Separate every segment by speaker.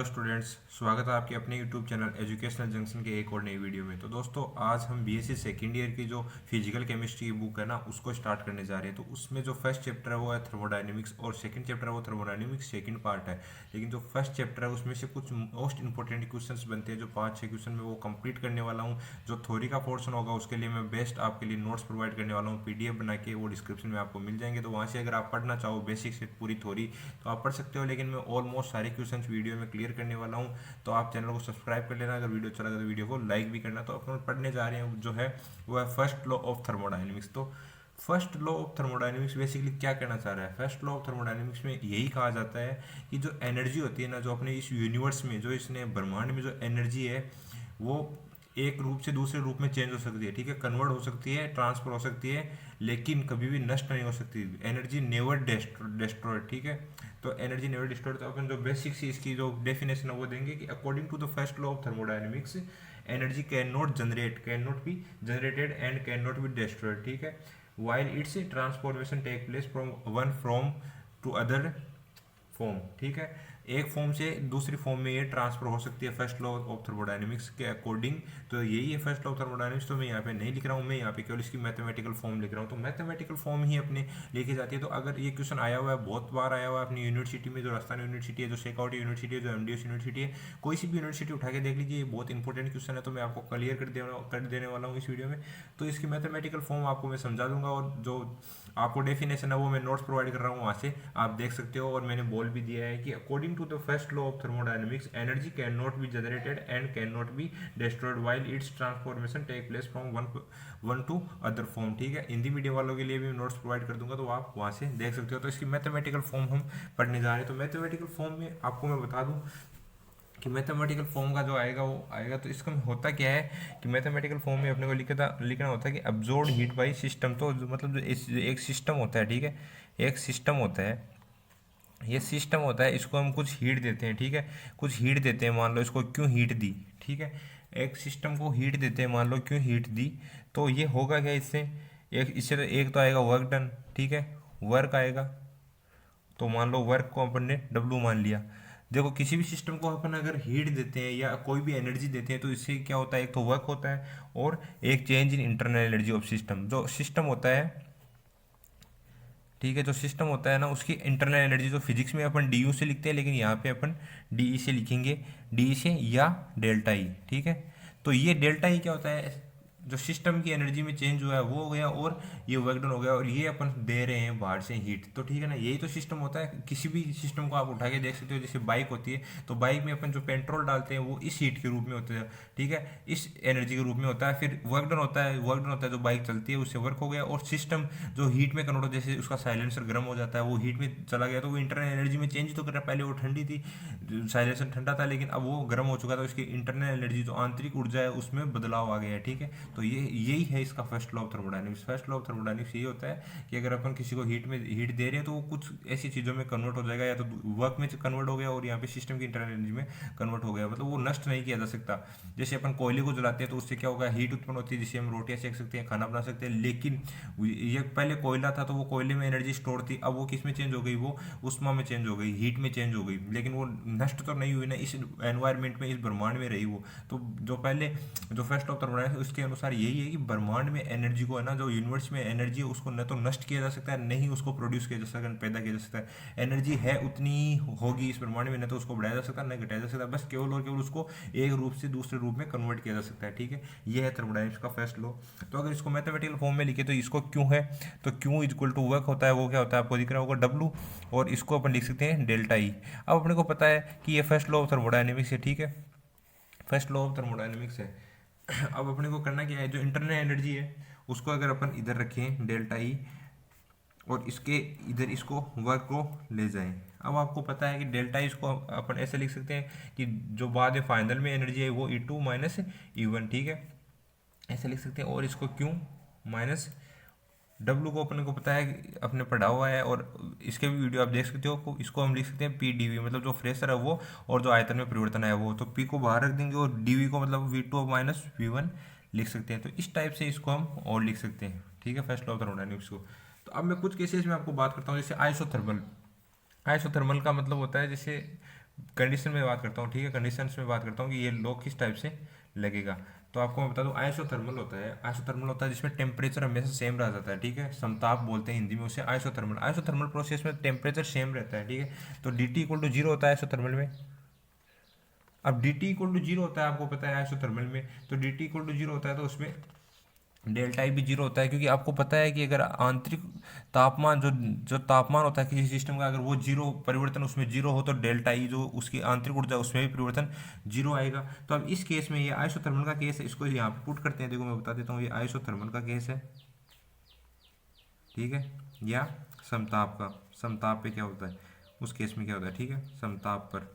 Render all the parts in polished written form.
Speaker 1: Hello students, स्वागत है आपके अपने यूट्यूब चैनल एजुकेशनल जंक्शन के एक और नई वीडियो में। तो दोस्तों, आज हम बीएससी सेकेंड ईयर की जो फिजिकल केमिस्ट्री की बुक है ना, उसको स्टार्ट करने जा रहे हैं। तो उसमें जो फर्स्ट चैप्टर है वो है थर्मोडायनेमिक्स और सेकंड चैप्टर है वो थर्मोडायनेमिक्स सेकंड पार्ट है। लेकिन जो फर्स्ट चैप्टर है उसमें से कुछ मोस्ट इंपॉर्टेंट क्वेश्चंस बनते हैं, जो 5-6 क्वेश्चन में वो कंप्लीट करने वाला हूँ। जो थ्योरी का पोर्शन होगा उसके लिए मैं बेस्ट आपके लिए नोट्स प्रोवाइड करने वाला हूँ, पीडीएफ बना के, वो डिस्क्रिप्शन में आपको मिल जाएंगे। तो वहाँ से अगर आप पढ़ना चाहो बेसिक से पूरी थ्योरी तो आप पढ़ सकते हो। लेकिन मैं ऑलमोस्ट सारे क्वेश्चंस वीडियो में क्लियर करने वाला हूँ। तो आप चैनल को सब्सक्राइब कर लेना, अगर वीडियो अच्छा लगा तो वीडियो को लाइक भी करना। तो अपन पढ़ने जा रहे हैं जो है वो है फर्स्ट लॉ ऑफ थर्मोडायनेमिक्स। तो first law of thermodynamics basically क्या कहना चाह रहा है? फर्स्ट लॉ ऑफ थर्मोडायनेमिक्स में यही कहा जाता है कि जो एनर्जी होती है ना, जो अपने इस यूनिवर्स में, जो इसने ब्रह्मांड में जो एनर्जी है, वो एक रूप से दूसरे रूप में चेंज हो सकती है। ठीक है, कन्वर्ट हो सकती है, ट्रांसफर हो सकती है, लेकिन कभी भी नष्ट नहीं हो सकती। Energy never destroyed. ठीक है, तो एनर्जी नेवर डिस्ट्रॉयड। तो अपन जो बेसिक सी इसकी जो डेफिनेशन है वो देंगे कि according to the first law of thermodynamics energy can not be generated and can not be destroyed. ठीक है, while its transformation take place from to other form. ठीक है, एक फॉर्म से दूसरी फॉर्म में ये ट्रांसफर हो सकती है फर्स्ट लॉ ऑफ थर्मोडायनेमिक्स के अकॉर्डिंग। तो यही है फर्स्ट लॉ ऑफ थर्मोडायनेमिक्स। तो मैं यहाँ पे नहीं लिख रहा हूँ, मैं यहाँ पे केवल इसकी मैथमेटिकल फॉर्म लिख रहा हूँ। तो मैथमेटिकल फॉर्म ही अपने लिखी जाती है। तो अगर ये क्वेश्चन आया हुआ है, बहुत बार आया हुआ है अपनी यूनिवर्सिटी में, जो राजस्थान यूनिवर्सिटी है, जो शेखावटी यूनिवर्सिटी है, जो एमडीएस यूनिवर्सिटी है, कोई सी भी यूनिवर्सिटी उठा के देख लीजिए, ये बहुत इंपॉर्टेंट क्वेश्चन है। तो मैं आपको क्लियर कर देने वाला हूँ इस वीडियो में। तो इसकी मैथमेटिकल फॉर्म आपको मैं समझा दूंगा, और जो आपको डेफिनेशन है वो मैं नोट्स प्रोवाइड कर रहा हूँ, वहाँ से आप देख सकते हो। और मैंने बोल भी दिया है कि according to the first law of thermodynamics energy can not be generated and can not be destroyed while it's transformation take place from one to other form. ठीक है, हिंदी मीडियम वालों के लिए भी नोट्स प्रोवाइड कर दूंगा, तो आप वहाँ से देख सकते हो। तो इसकी मैथमेटिकल फॉर्म हम पढ़ने जा रहे हैं। तो मैथमेटिकल फॉर्म में आपको मैं बता दूँ कि मैथमेटिकल फॉर्म का जो आएगा वो आएगा। तो इसका होता क्या है कि मैथमेटिकल फॉर्म में अपने को लिखना होता है कि अब्जॉर्ब हीट बाई सिस्टम। तो मतलब जो एक सिस्टम होता है, ठीक है, एक सिस्टम होता है, ये सिस्टम होता है, इसको हम कुछ हीट देते हैं। ठीक है, कुछ हीट देते हैं, मान लो इसको क्यों हीट दी। ठीक है, एक सिस्टम को हीट देते हैं, मान लो क्यों हीट दी। तो ये होगा क्या इससे? इससे तो एक तो आएगा वर्क डन। ठीक है, वर्क आएगा। तो मान लो वर्क को अपन ने डब्लू मान लिया। देखो, किसी भी सिस्टम को अपन अगर हीट देते हैं या कोई भी एनर्जी देते हैं तो इससे क्या होता है? एक तो वर्क होता है और एक change in internal energy of system. जो सिस्टम होता है, ठीक है, जो सिस्टम होता है ना, उसकी इंटरनल एनर्जी जो फिजिक्स में अपन डी यू से लिखते हैं, लेकिन यहाँ पे अपन डी ई से लिखेंगे, डी ई से या डेल्टा ई। ठीक है, तो ये डेल्टा ई क्या होता है? जो सिस्टम की एनर्जी में चेंज हुआ है वो हो गया, और ये वर्क डन हो गया, और ये अपन दे रहे हैं बाहर से हीट। तो ठीक है ना, यही तो सिस्टम होता है। किसी भी सिस्टम को आप उठा के देख सकते हो, जैसे बाइक होती है, तो बाइक में अपन जो पेट्रोल डालते हैं वो इस हीट के रूप में होता है। ठीक है, इस एनर्जी के रूप में होता है। फिर वर्क डन होता है, वर्क डन होता है, जो बाइक चलती है उससे वर्क हो गया, और सिस्टम जो हीट में कन्वर्ट हो, जैसे उसका साइलेंसर गर्म हो जाता है, वो हीट में चला गया, तो वो इंटरनल एनर्जी में चेंज तो कर रहा है। पहले वो ठंडी थी, साइलेंसर ठंडा था, लेकिन अब वो गर्म हो चुका था, उसकी इंटरनल एनर्जी जो आंतरिक ऊर्जा है उसमें बदलाव आ गया है। ठीक है, तो ये यही है इसका first law of thermodynamics. First law of thermodynamics यही होता है कि अगर अपन किसी को हीट दे रहे हैं तो वो कुछ ऐसी चीज़ों में कन्वर्ट हो जाएगा, या तो वर्क में कन्वर्ट हो गया और यहाँ पे सिस्टम की इंटरनल एनर्जी में कन्वर्ट हो गया, मतलब वो नष्ट नहीं किया जा सकता। जैसे अपन कोयले को जलाते हैं तो उससे क्या होगा? हीट उत्पन्न होती है, जिससे हम रोटियां सेक सकते हैं, खाना बना सकते हैं। लेकिन ये पहले कोयला था तो वो कोयले में एनर्जी स्टोर थी, अब वो किस में चेंज हो गई? वो उष्मा में चेंज हो गई, हीट में चेंज हो गई, लेकिन वो नष्ट तो नहीं हुई ना, इस एनवायरमेंट में, इस ब्रह्मांड में रही वो। तो जो पहले जो फर्स्ट ऑफ थर्मोडायनेमिक्स उसके अनुसार यही है कि ब्रह्मांड में एनर्जी को है ना, जो यूनिवर्स में एनर्जी है उसको न तो नष्ट किया जा सकता है, नहीं उसको प्रोड्यूस किया जा सकता है, पैदा किया जा सकता है। एनर्जी है उतनी होगी इस ब्रह्मांड में, न तो उसको बढ़ाया जा सकता है न घटाया जा सकता है, बस केवल और केवल उसको एक रूप से दूसरे रूप में कन्वर्ट किया जा सकता है। ठीक है, ये है थर्मोडायनेमिक्स का फर्स्ट लॉ। तो अगर इसको मैथमेटिकल फॉर्म में लिखे तो इसको क्यों है, तो क्यों इक्वल टू वर्क होता है, वो क्या होता है आपको दिख रहा होगा? डब्लू, और इसको अपन लिख सकते हैं डेल्टा ई। अब अपने को पता है कि ये फर्स्ट लॉ ऑफ थर्मोडायनेमिक्स है। ठीक है, फर्स्ट लॉ ऑफ थर्मोडायनेमिक्स है। अब अपने को करना क्या है? जो इंटरनल एनर्जी है उसको अगर अपन इधर रखें डेल्टा ई, और इसके इधर इसको वर्क को ले जाएं। अब आपको पता है कि डेल्टा इसको अपन ऐसे लिख सकते हैं कि जो बाद में फाइनल में एनर्जी है वो E2 माइनस E1। ठीक है, ऐसे लिख सकते हैं। और इसको क्यों माइनस डब्लू को अपने को पता है, अपने पढ़ा हुआ है, और इसके भी वीडियो आप देख सकते हो। इसको हम लिख सकते हैं पी डीवी, मतलब जो प्रेशर है वो, और जो आयतन में परिवर्तन है वो। तो पी को बाहर रख देंगे और डीवी को मतलब V2 माइनस V1 लिख सकते हैं। तो इस टाइप से इसको हम और लिख सकते हैं। ठीक है, फर्स्ट लॉ ऑफ थर्मोडायनेमिक्स को। तो अब मैं कुछ केसेस में आपको बात करता हूँ, जैसे आइसोथर्मल। आइसोथर्मल का मतलब होता है जैसे कंडीशन में बात करता हूँ, ठीक है, कंडीशंस में बात करता हूँ कि ये लॉ किस टाइप से लगेगा। तो आपको मैं बता दूँ, आइसोथर्मल होता है, आइसोथर्मल होता है जिसमें टेम्परेचर हमेशा सेम रह जाता है, ठीक है, समताप बोलते हैं हिंदी में उसे आइसोथर्मल। आइसोथर्मल प्रोसेस में टेम्परेचर सेम रहता है, ठीक है। तो D T equal to zero होता है आइसोथर्मल में। अब D T equal to zero होता है, आपको पता है आइसोथर्मल में, तो D T equal to zero होता है तो उसमें डेल्टा ई भी जीरो होता है, क्योंकि आपको पता है कि अगर आंतरिक तापमान जो जो तापमान होता है किसी सिस्टम का, अगर वो जीरो परिवर्तन उसमें जीरो हो तो डेल्टा ई जो उसकी आंतरिक ऊर्जा उसमें भी परिवर्तन जीरो आएगा। तो अब इस केस में ये आइसोथर्मल का केस है, इसको यहाँ पे पुट करते हैं। देखो मैं बता देता हूँ, ये आइसोथर्मल का केस है, ठीक है, या समताप का, समताप पे क्या होता है उस केस में क्या होता है, ठीक है, समताप पर।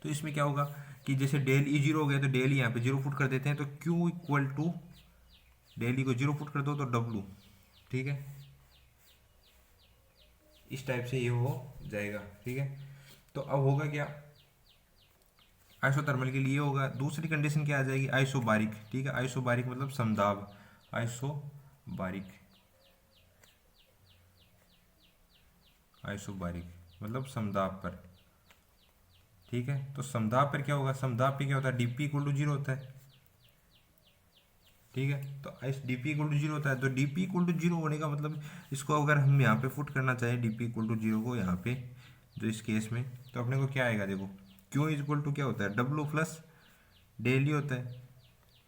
Speaker 1: तो इसमें क्या होगा कि जैसे डेल ई जीरो हो गया तो डेल ई यहाँ पे जीरो पुट कर देते हैं, तो क्यू इक्वल टू डेली को जीरो पुट कर दो तो डब्लू, ठीक है, इस टाइप से ये हो जाएगा, ठीक है। तो अब होगा क्या, आइसोथर्मल के लिए होगा। दूसरी कंडीशन क्या आ जाएगी, आइसोबारिक, ठीक है, आइसोबारिक मतलब समदाब, आइसोबारिक, आइसोबारिक मतलब समदाब पर, ठीक है। तो समदाब पर क्या होगा, समदाब पे क्या होता है, डीपी इक्वल टू जीरो होता है, ठीक है। तो इस D P equal to zero होता है, तो D P equal to zero होने का मतलब, इसको अगर हम यहाँ पे फुट करना चाहें D P equal to zero को यहाँ पे, जो इस केस में, तो अपने को क्या आएगा, देखो क्यू इज इक्वल टू क्या होता है, डब्लू प्लस डेली होता है,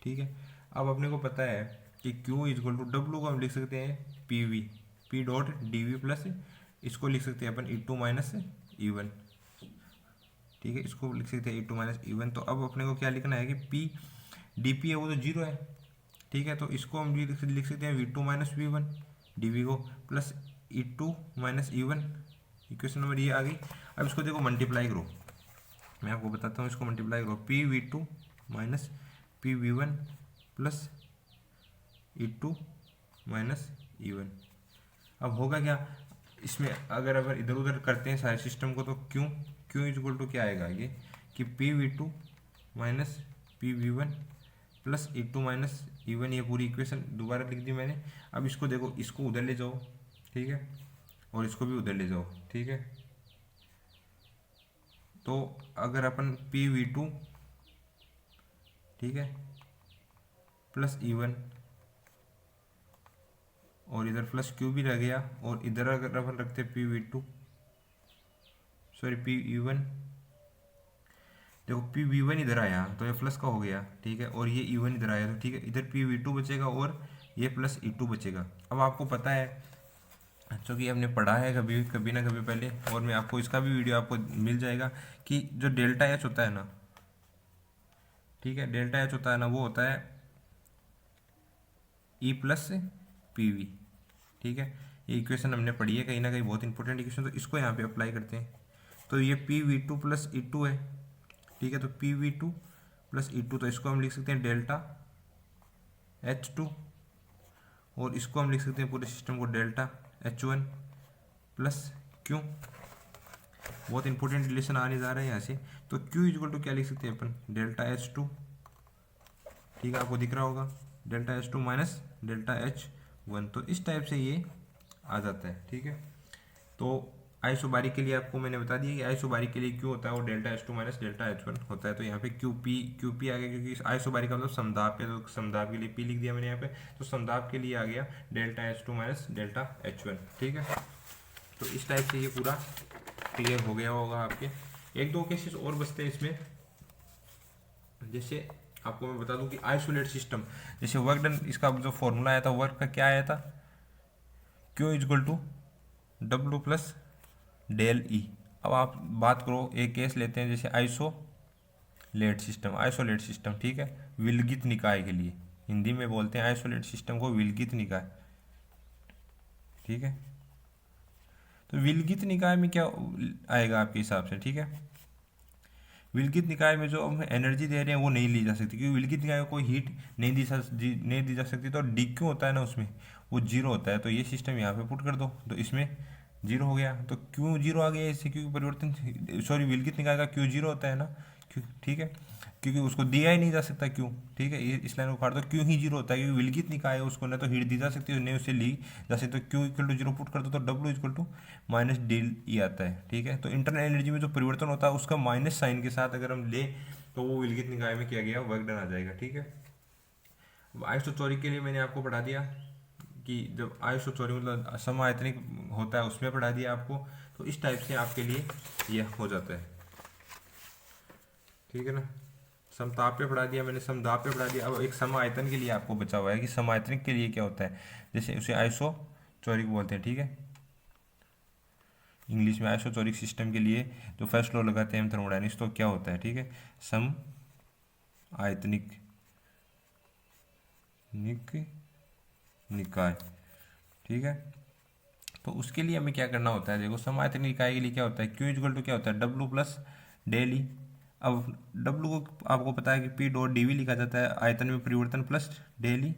Speaker 1: ठीक है। अब अपने को पता है कि Q is equal to W को हम लिख सकते हैं P V, P dot D V plus, इसको लिख सकते हैं अपन E two minus E one, ठीक है, इसको लिख सकते हैं E two minus E one. तो अब अपने को क्या लिखना है कि पी डी पी है वो तो जीरो है, ठीक है, तो इसको हम भी लिख सकते हैं V two minus V one D V को plus E two minus E one, equation number ये आ गई। अब इसको देखो मल्टीप्लाई करो, मैं आपको बताता हूँ, इसको मल्टीप्लाई करो, P V two minus P V one plus E two minus E one. अब होगा क्या, इसमें अगर इधर उधर करते हैं सारे सिस्टम को, तो क्यों क्यू इज इक्वल टू क्या आएगा ये कि P V two minus P V one plus E two minus E one, ये पूरी इक्वेशन दोबारा लिख दी मैंने। अब इसको देखो, इसको उधर ले जाओ, ठीक है, और इसको भी उधर ले जाओ, ठीक है। तो अगर अपन पी वी टू, ठीक है, प्लस ई वन, और इधर प्लस क्यू भी रह गया, और इधर अगर अपन रखते P V two, sorry P E one, देखो पी वी वन इधर आया तो ये प्लस का हो गया, ठीक है, और ये ई वन इधर आया तो ठीक है, इधर पी वी टू बचेगा और ये प्लस ई टू बचेगा। अब आपको पता है, क्योंकि हमने पढ़ा है कभी कभी ना कभी पहले, और मैं आपको इसका भी वीडियो आपको मिल जाएगा, कि जो डेल्टा एच होता है ना, ठीक है, डेल्टा एच होता है ना, वो होता है ई प्लस पी वी, ठीक है। ये इक्वेशन हमने पढ़ी है कहीं ना कहीं, बहुत इंपॉर्टेंट इक्वेशन, तो इसको यहाँ पे अप्लाई करते हैं। तो ये P V two plus E two है, ठीक है, तो P V two plus E two, तो इसको हम लिख सकते हैं डेल्टा एच टू, और इसको हम लिख सकते हैं पूरे सिस्टम को delta H one plus Q. बहुत इंपॉर्टेंट रिलेशन आने जा रहा है यहाँ से। तो क्यू इक्वल टू क्या लिख सकते हैं अपन, डेल्टा एच टू, ठीक है, आपको दिख रहा होगा, delta H two minus delta H one. तो इस टाइप से ये आ जाता है, ठीक है। तो आइसोबारिक के लिए आपको मैंने बता दिया कि आइसोबारिक के लिए क्यू होता है वो delta H two minus delta H one होता है। तो यहाँ पे क्यू पी आ गया, क्योंकि आइसोबारिक का मतलब समदाब पे, तो समदाब के लिए पी लिख दिया मैंने यहाँ पे, तो समदाब के लिए आ गया delta H two minus delta H one, ठीक है। तो इस टाइप से ये पूरा क्लियर हो गया होगा आपके। एक दो केसेस और बचते हैं इसमें, जैसे आपको मैं बता दूं कि आइसोलेट सिस्टम, जैसे वर्क डन, इसका जो फॉर्मूला आया था वर्क का क्या आया था, Q is equal to W plus del E. अब आप बात करो, एक केस लेते हैं जैसे आइसोलेट सिस्टम, ठीक है, विलगित निकाय के लिए, हिंदी में बोलते हैं आइसोलेट सिस्टम को विलगित निकाय, ठीक है। तो विलगित निकाय में क्या आएगा आपके हिसाब से, ठीक है, विलगित निकाय में जो हम एनर्जी दे रहे हैं वो नहीं ली जा सकती, क्योंकि विलगित निकाय को कोई हीट नहीं दी जा सकती, तो डी क्यू होता है ना उसमें, वो जीरो होता है। तो ये सिस्टम यहाँ पे पुट कर दो, तो इसमें जीरो हो गया, तो क्यों जीरो आ गया इससे, क्योंकि परिवर्तन, सॉरी विलगित निकाय का क्यू जीरो होता है ना, क्यों, ठीक है, क्योंकि उसको दिया ही नहीं जा सकता क्यों, ठीक है, ये इस लाइन को काट दो, क्यों ही जीरो होता है क्योंकि विलगित निकाय है, उसको ना तो हीट दी जा सकती है नहीं उसे ली जा सकती, तो Q equal to zero put कर दो तो W equal to minus del E आता है, ठीक है। तो इंटरनल एनर्जी में जो परिवर्तन होता है उसका माइनस साइन के साथ अगर हम ले तो वो विलगित निकाय में किया गया वर्क डन आ जाएगा, ठीक है। आइसोचौरिक के लिए मैंने आपको पढ़ा दिया कि जब आइसोचौरिक मतलब समआयतनिक होता है उसमें पढ़ा दिया आपको, तो इस टाइप से आपके लिए यह हो जाता है, ठीक है ना। समताप पे पढ़ा दिया मैंने, समदाब पे पढ़ा दिया। अब एक समायतन के लिए आपको बचा हुआ है कि समायतनिक के लिए क्या होता है, जैसे उसे आइसोचौरिक बोलते हैं, ठीक है। इंग्लिश में आइसोचौरिक सिस्टम के लिए जो फर्स्ट लॉ लगाते हैं हम थर्मोडायनेमिक्स, तो क्या होता है, ठीक है, सम आयतनिक निकाय, ठीक है। तो उसके लिए हमें क्या करना होता है, देखो समायतनिक निकाय के लिए क्या होता है, क्यू इक्वल टू क्या होता है डब्ल्यू प्लस डेल ई। अब डब्ल्यू को आपको पता है कि पी डॉट डी वी लिखा जाता है आयतन में परिवर्तन plus del E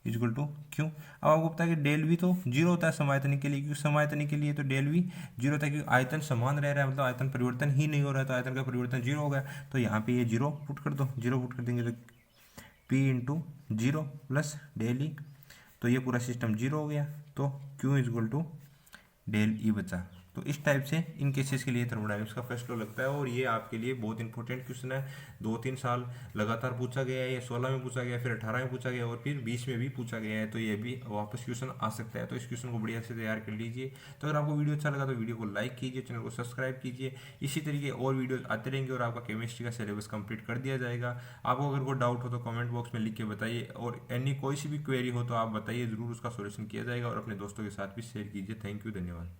Speaker 1: equal to Q. अब आपको पता है कि डेल वी तो जीरो होता है समायतनिक के लिए, क्योंकि समायतनिक के लिए तो डेल वी जीरो होता है क्योंकि आयतन समान रह रहा है, मतलब आयतन परिवर्तन ही नहीं हो रहा है, तो आयतन का परिवर्तन जीरो हो गया, तो यहाँ पे ये जीरो पुट कर दो, जीरो पुट कर देंगे तो P into zero plus del E, तो ये पूरा सिस्टम जीरो हो गया, तो Q is equal to del E बचा। तो इस टाइप से इन केसेस के लिए थर्मोडायनेमिक्स का फर्स्ट लॉ लगता है, और ये आपके लिए बहुत इंपॉर्टेंट क्वेश्चन है, 2-3 साल लगातार पूछा गया है, ये 16 में पूछा गया, फिर 18 में पूछा गया और फिर 20 में भी पूछा गया है, तो ये भी वापस क्वेश्चन आ सकता है, तो इस क्वेश्चन को बढ़िया से तैयार कर लीजिए। तो अगर आपको वीडियो अच्छा लगा तो वीडियो को लाइक कीजिए, चैनल को सब्सक्राइब कीजिए, इसी तरीके और वीडियोज आते रहेंगे और आपका केमिस्ट्री का सिलेबस कंप्लीट कर दिया जाएगा। आपको अगर कोई डाउट हो तो कमेंट बॉक्स में लिख के बताइए, और एनी कोई सी भी क्वेरी हो तो आप बताइए, ज़रूर उसका सोल्यूशन किया जाएगा, और अपने दोस्तों के साथ भी शेयर कीजिए। थैंक यू, धन्यवाद।